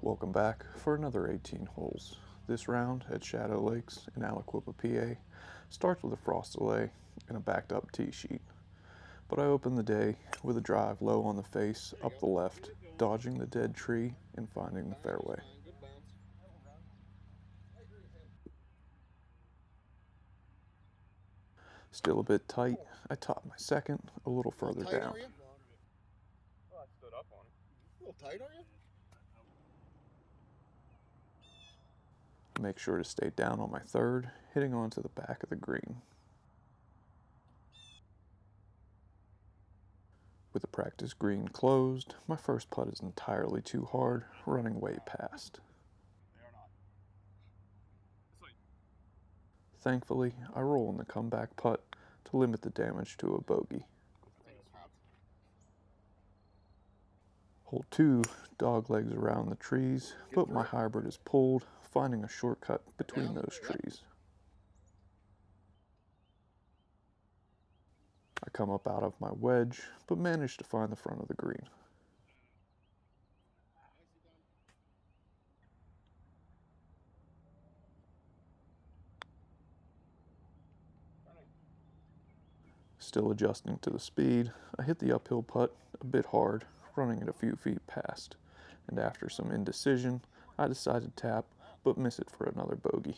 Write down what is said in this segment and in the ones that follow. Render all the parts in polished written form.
Welcome back for another 18 holes. This round at Shadow Lakes in Aliquippa, PA starts with a frost delay and a backed up tee sheet. But I open the day with a drive low on the face up the left, dodging the dead tree and finding the fairway. Still a bit tight, I top my second a little further down. Well, I stood up on it. A little tight, are you? Make sure to stay down on my third, hitting onto the back of the green. With the practice green closed, my first putt is entirely too hard, running way past. They are not. Thankfully, I roll in the comeback putt to limit the damage to a bogey. Hole 2, dog legs around the trees, but my hybrid is pulled, finding a shortcut between those trees. I come up out of my wedge, but manage to find the front of the green. Still adjusting to the speed, I hit the uphill putt a bit hard, running it a few feet past, and after some indecision, I decide to tap, but miss it for another bogey.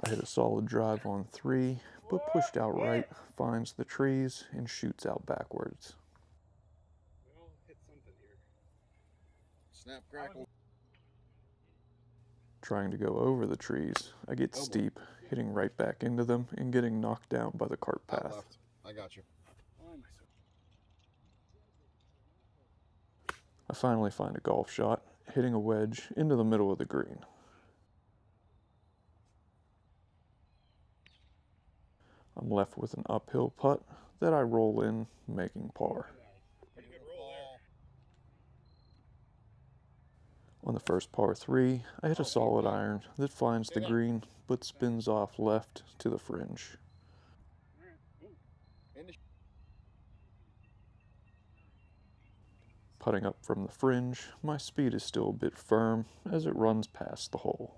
I hit a solid drive on 3, but pushed out right, finds the trees, and shoots out backwards. We all hit something here. Snap, crackle. Trying to go over the trees, I get steep, hitting right back into them and getting knocked down by the cart Out path. left. I got you. I finally find a golf shot, hitting a wedge into the middle of the green. I'm left with an uphill putt that I roll in, making par. Pretty good roll there. On the first par 3, I hit a solid iron that finds the green, but spins off left to the fringe. Putting up from the fringe, my speed is still a bit firm as it runs past the hole.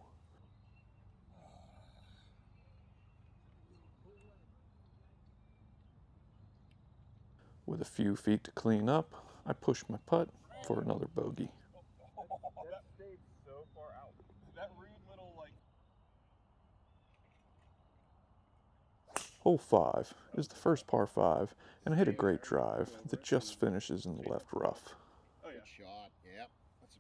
With a few feet to clean up, I push my putt for another bogey. That stayed so far out. That rude little, like... Hole 5 is the first par 5, and I hit a great drive that just finishes in the left rough. Oh, yeah. Good shot. Yeah. That's a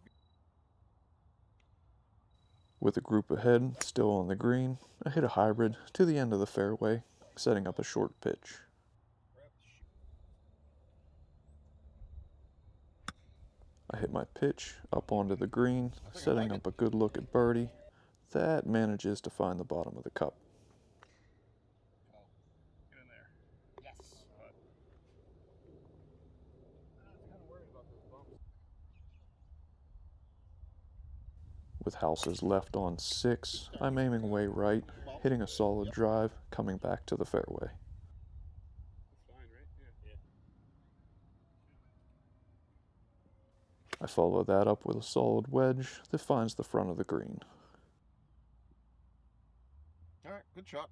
With the group ahead still on the green, I hit a hybrid to the end of the fairway, setting up a short pitch. I hit my pitch up onto the green, setting up a good look at birdie. That manages to find the bottom of the cup. Get in there. yes. I was kind of worried about those bumps. With houses left on 6, I'm aiming way right, hitting a solid drive, coming back to the fairway. That's fine, right? Yeah. I follow that up with a solid wedge that finds the front of the green. All right. Good shot.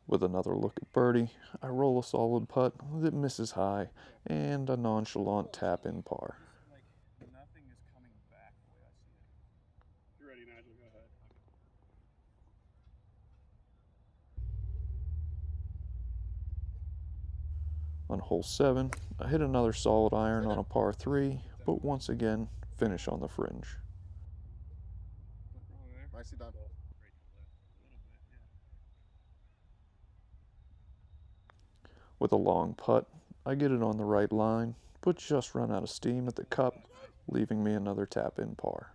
With another look at birdie, I roll a solid putt that misses high and a nonchalant tap in par. Like, nothing is coming back the way I see it. If you're ready, Nigel, go ahead. On hole 7, I hit another solid iron on a par 3, but once again, finish on the fringe. Nothing wrong there. Nicely done. A little bit, yeah. With a long putt, I get it on the right line, but just run out of steam at the cup, leaving me another tap in par.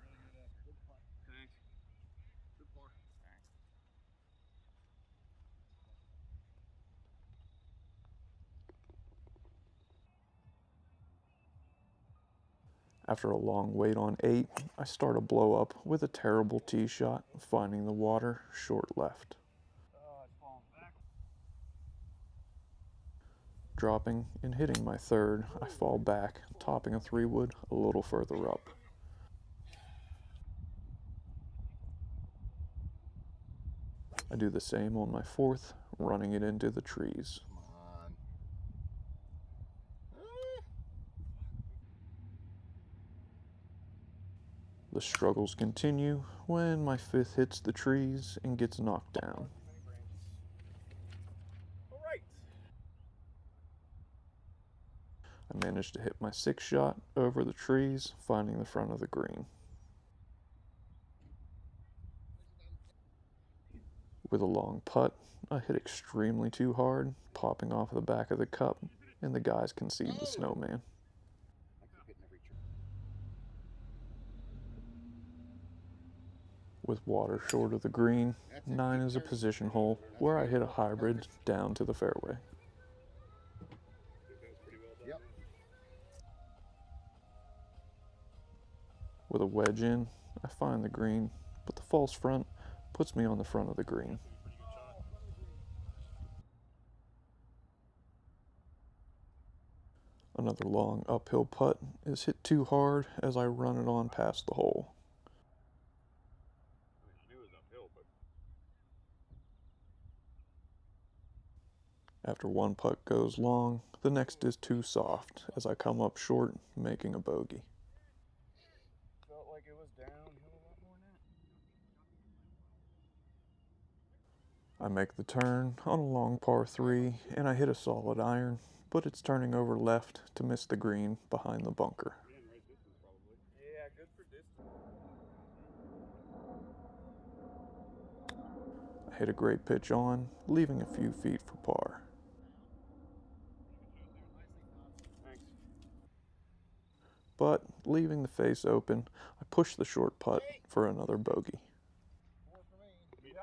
Thanks. Good par. Thanks. After a long wait on 8, I start a blow up with a terrible tee shot, finding the water short left. It's falling back. Dropping and hitting my third, I fall back, topping a 3-wood a little further up. I do the same on my fourth, running it into the trees. Come on. The struggles continue when my fifth hits the trees and gets knocked down. All right. I manage to hit my sixth shot over the trees, finding the front of the green. With a long putt, I hit extremely too hard, popping off the back of the cup, and the guys concede the snowman. With water short of the green, 9 is a position hole where I hit a hybrid down to the fairway. Yep. With a wedge in, I find the green, but the false front puts me on the front of the green. Another long uphill putt is hit too hard as I run it on past the hole. I knew it was uphill, but After one putt goes long, the next is too soft as I come up short, making a bogey. felt like it was downhill a lot more than that. I make the turn on a long par 3 and I hit a solid iron, but it's turning over left to miss the green behind the bunker. Right distance, probably. Yeah, good for distance. I hit a great pitch on, leaving a few feet for par. Thanks. But, leaving the face open, I push the short putt for another bogey. Me too.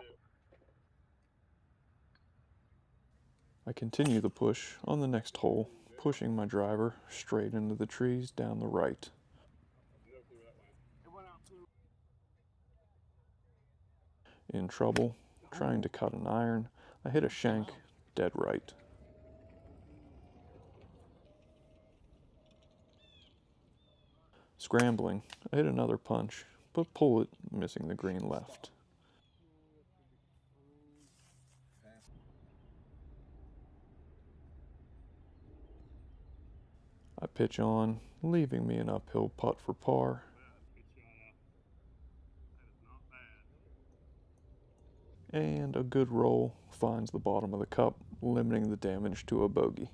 I continue the push on the next hole, pushing my driver straight into the trees down the right. No clue where that went. It went out too. In trouble, trying to cut an iron, I hit a shank dead right. Scrambling, I hit another punch, but pull it, missing the green left. I pitch on, leaving me an uphill putt for par, Good shot out. That is not bad. and a good roll finds the bottom of the cup, limiting the damage to a bogey.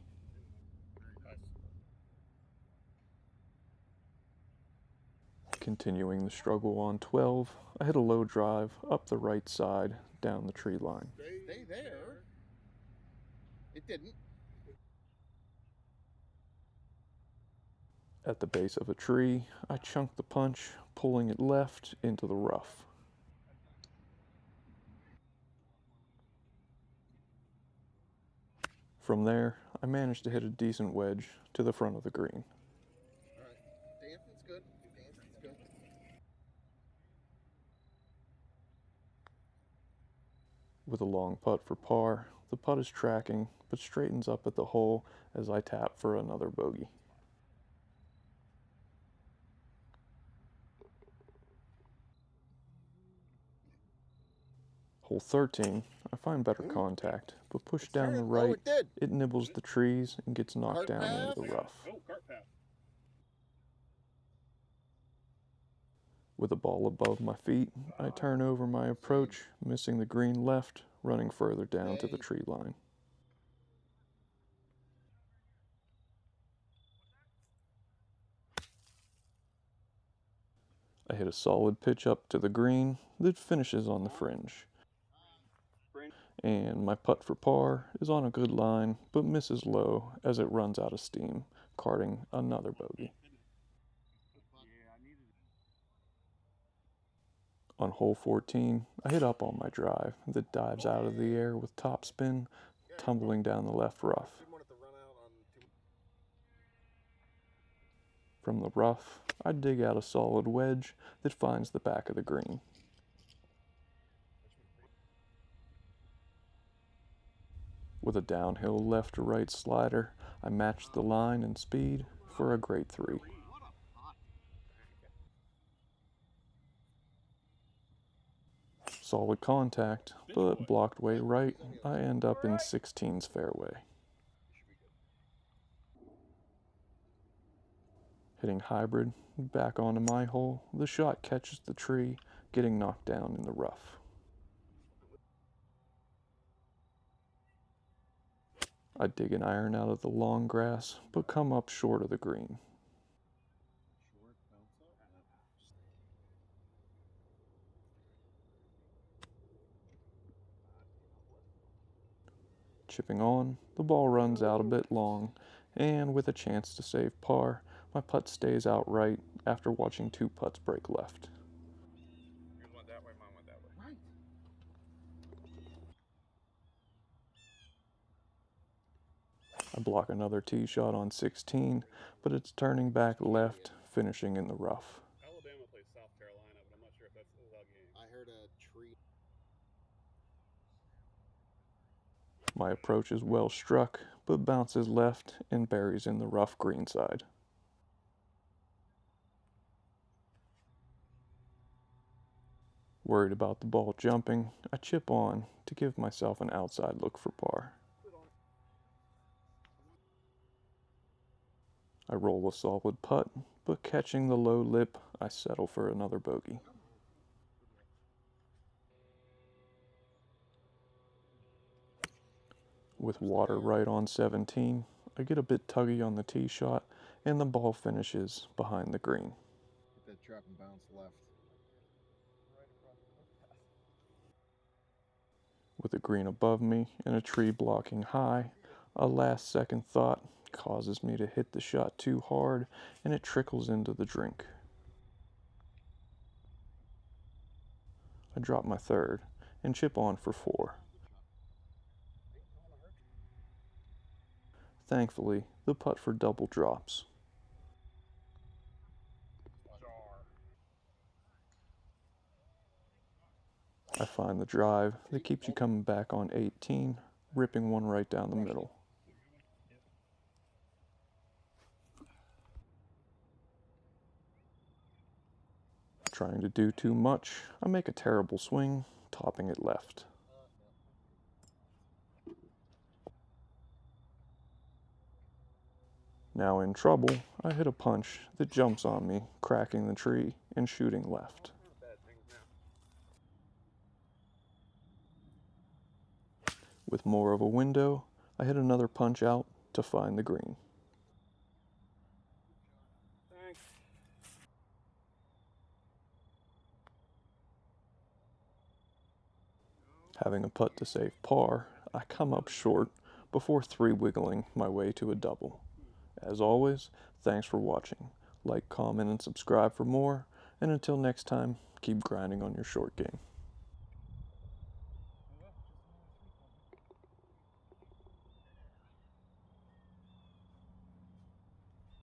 Nice. Continuing the struggle on 12, I hit a low drive up the right side, down the tree line. Stay there. It didn't. At the base of a tree, I chunk the punch, pulling it left into the rough. From there, I managed to hit a decent wedge to the front of the green. All right. Dancing's good. Dancing's good. With a long putt for par, the putt is tracking, but straightens up at the hole as I tap for another bogey. Hole 13, I find better contact, but push down the right, it did. it nibbles the trees and gets knocked Cart down into path. the rough. Oh, cart path. With the ball above my feet, I turn over my approach, missing the green left, running further down to the tree line. I hit a solid pitch up to the green that finishes on the fringe. And my putt for par is on a good line, but misses low as it runs out of steam, carting another bogey. Yeah, I needed it. On hole 14, I hit up on my drive that dives out of the air with topspin, tumbling down the left rough. From the rough, I dig out a solid wedge that finds the back of the green. With a downhill left to right slider, I match the line and speed for a great 3. Solid contact, but blocked way right, I end up in 16's fairway. Hitting hybrid, back onto my hole, the shot catches the tree, getting knocked down in the rough. I dig an iron out of the long grass, but come up short of the green. Chipping on, the ball runs out a bit long, and with a chance to save par, my putt stays out right after watching 2 putts break left. Yours went that way, mine went that way. Right. I block another tee shot on 16, but it's turning back left, finishing in the rough. Alabama plays South Carolina, but I'm not sure if that's a game. I heard a tree. My approach is well struck, but bounces left and buries in the rough green side. Worried about the ball jumping, I chip on to give myself an outside look for par. I roll a solid putt, but catching the low lip, I settle for another bogey. With water right on 17, I get a bit tuggy on the tee shot, and the ball finishes behind the green. Hit that trap and bounce left. With a green above me and a tree blocking high, a last second thought causes me to hit the shot too hard, and it trickles into the drink. I drop my third and chip on for 4. Thankfully, the putt for double drops. I find the drive that keeps you coming back on 18, ripping one right down the middle. Trying to do too much, I make a terrible swing, topping it left. Now in trouble, I hit a punch that jumps on me, cracking the tree and shooting left. With more of a window, I hit another punch out to find the green. Thanks. Having a putt to save par, I come up short before 3-wiggling my way to a double. As always, thanks for watching. Like, comment, and subscribe for more, and until next time, keep grinding on your short game.